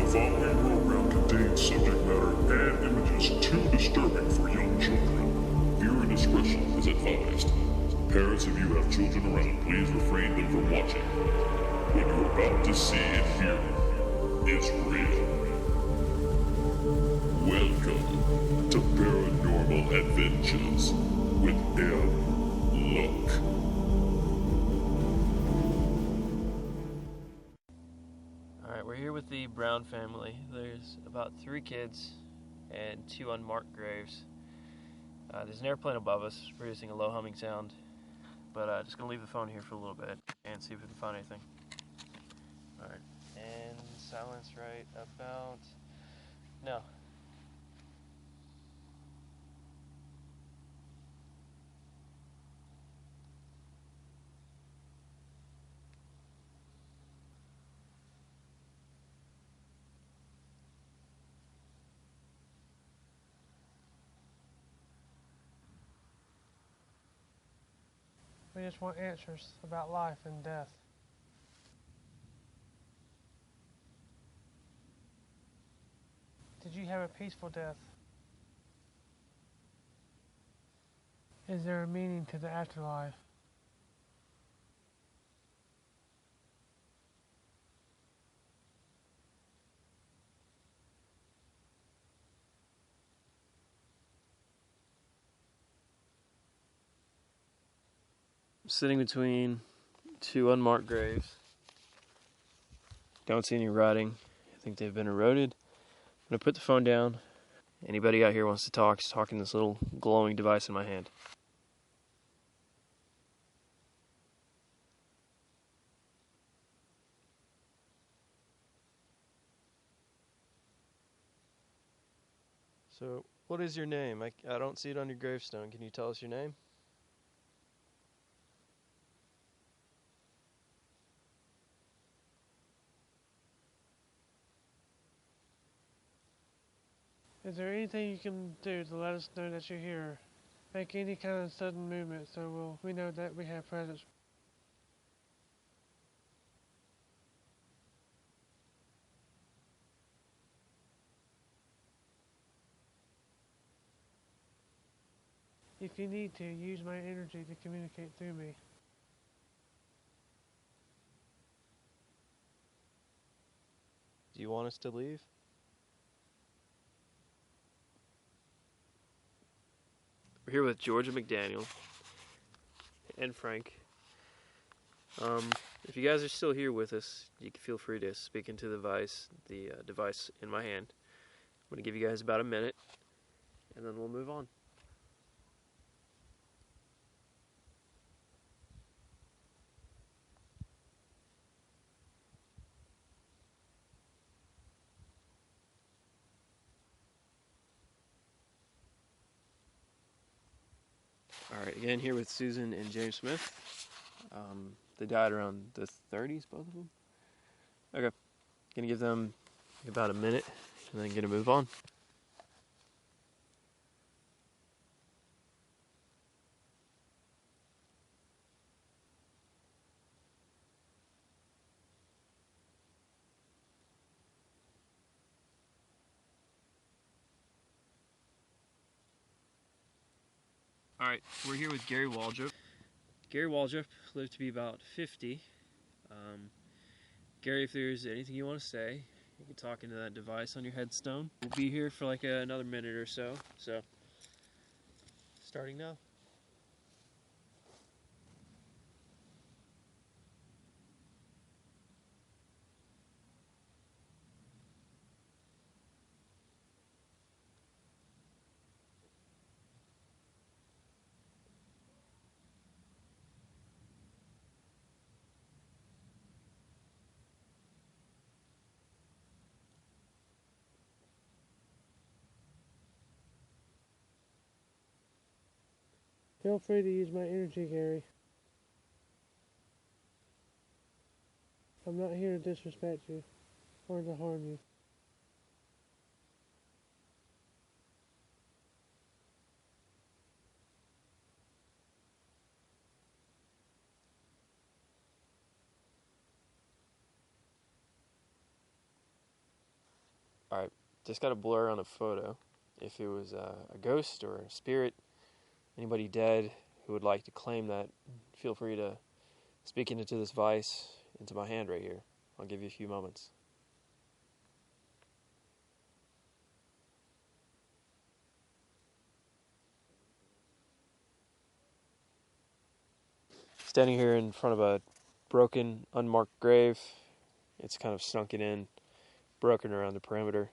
following program contains subject matter and images too disturbing for young children. Viewer discretion is advised. Parents, if you have children around, please refrain them from watching. What you're about to see and hear is real. Welcome to Paranormal Adventures with Mluck. Alright, we're here with the Brown family. There's about 3 kids and 2 unmarked graves. There's an airplane above us producing a low humming sound, but just gonna leave the phone here for a little bit and see if we can find anything. Alright, and silence right about now. We just want answers about life and death. Did you have a peaceful death? Is there a meaning to the afterlife? I'm sitting between 2 unmarked graves. Don't see any writing. I think they've been eroded. I'm gonna put the phone down. Anybody out here wants to talk, just talking this little glowing device in my hand. So, what is your name? I don't see it on your gravestone. Can you tell us your name? Is there anything you can do to let us know that you're here? Make any kind of sudden movement so we know that we have presence. If you need to, use my energy to communicate through me. Do you want us to leave? We're here with Georgia McDaniel and Frank. If you guys are still here with us, you can feel free to speak into the device in my hand. I'm going to give you guys about a minute, and then we'll move on. Alright, again here with Susan and James Smith. They died around the 30s, both of them. Okay, gonna give them about a minute, and then gonna move on. Alright, we're here with Gary Waldrop. Gary Waldrop lived to be about 50. Gary, if there's anything you want to say, you can talk into that device on your headstone. We'll be here for like another minute or so. So, starting now. Feel free to use my energy, Gary. I'm not here to disrespect you or to harm you. Alright, just got a blur on a photo. If it was a ghost or a spirit, anybody dead who would like to claim that, feel free to speak into this device, into my hand right here. I'll give you a few moments. Standing here in front of a broken, unmarked grave. It's kind of sunken in, broken around the perimeter.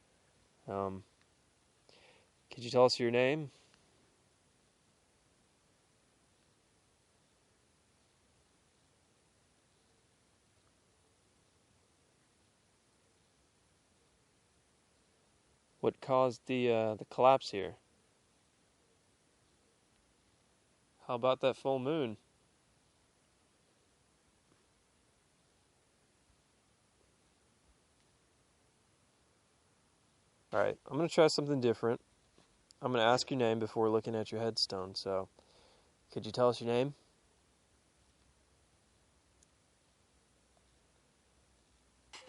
Could you tell us your name? What caused the collapse here? How about that full moon? Alright, I'm going to try something different. I'm going to ask your name before looking at your headstone, so could you tell us your name?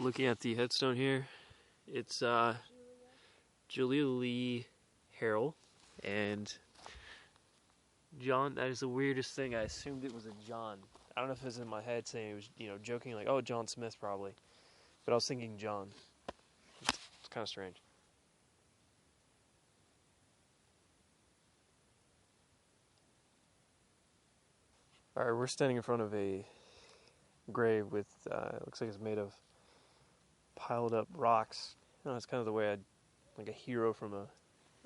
Looking at the headstone here, it's Julia Lee Harrell, and John, that is the weirdest thing. I assumed it was a John. I don't know if it was in my head saying it was, joking, like, oh, John Smith probably. But I was thinking John. It's kind of strange. Alright, we're standing in front of a grave with, it looks like it's made of piled up rocks. It's kind of the way like a hero from a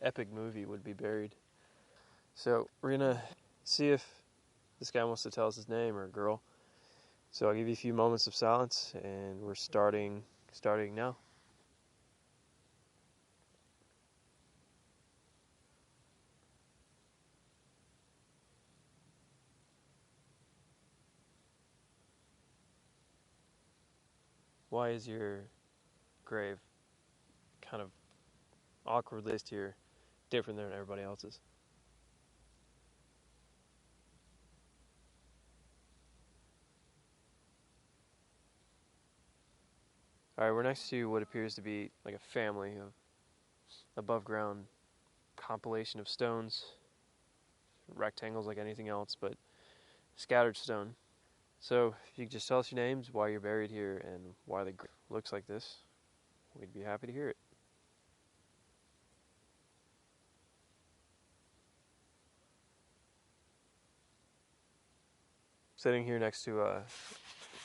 epic movie would be buried. So we're gonna see if this guy wants to tell us his name, or a girl. So I'll give you a few moments of silence, and we're starting now. Why is your grave kind of awkwardly placed here different than everybody else's? Alright, we're next to what appears to be like a family of above ground compilation of stones, rectangles like anything else, but scattered stone. So if you could just tell us your names, why you're buried here, and why the grave looks like this, we'd be happy to hear it. Sitting here next to a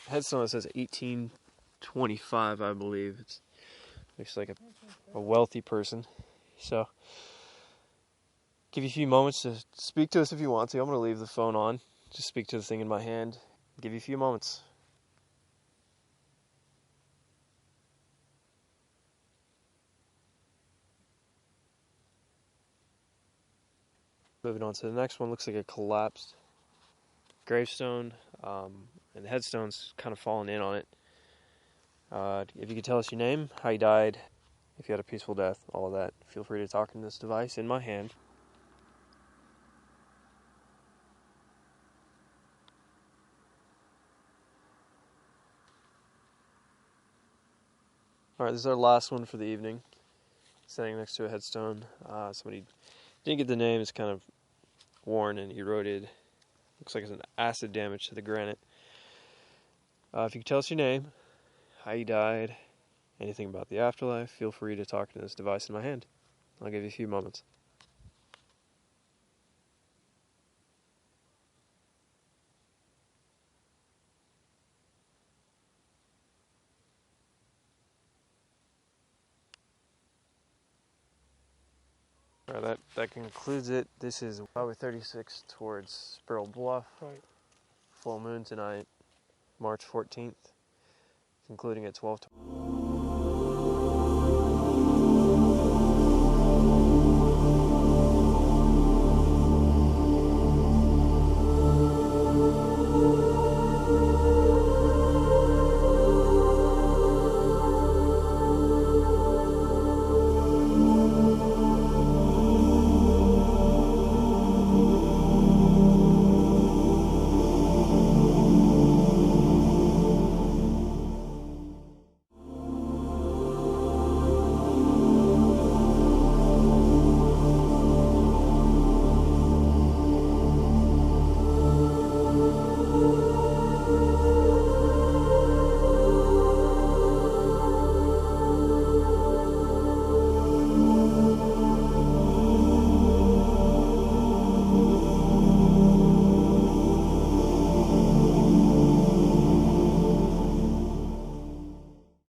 headstone that says 1825, I believe. It looks like a wealthy person. So, give you a few moments to speak to us if you want to. I'm going to leave the phone on. Just speak to the thing in my hand. Give you a few moments. Moving on to the next one. Looks like a collapsed gravestone, and the headstone's kind of fallen in on it. If you could tell us your name, how you died, if you had a peaceful death, all of that, feel free to talk in this device in my hand. Alright, this is our last one for the evening. Standing next to a headstone. Somebody didn't get the name, it's kind of worn and eroded. Looks like it's an acid damage to the granite. If you could tell us your name, how you died, anything about the afterlife, feel free to talk to this device in my hand. I'll give you a few moments. Alright, that concludes it. This is Highway 36 towards Sparrow Bluff. Right. Full moon tonight, March 14th, concluding at 12.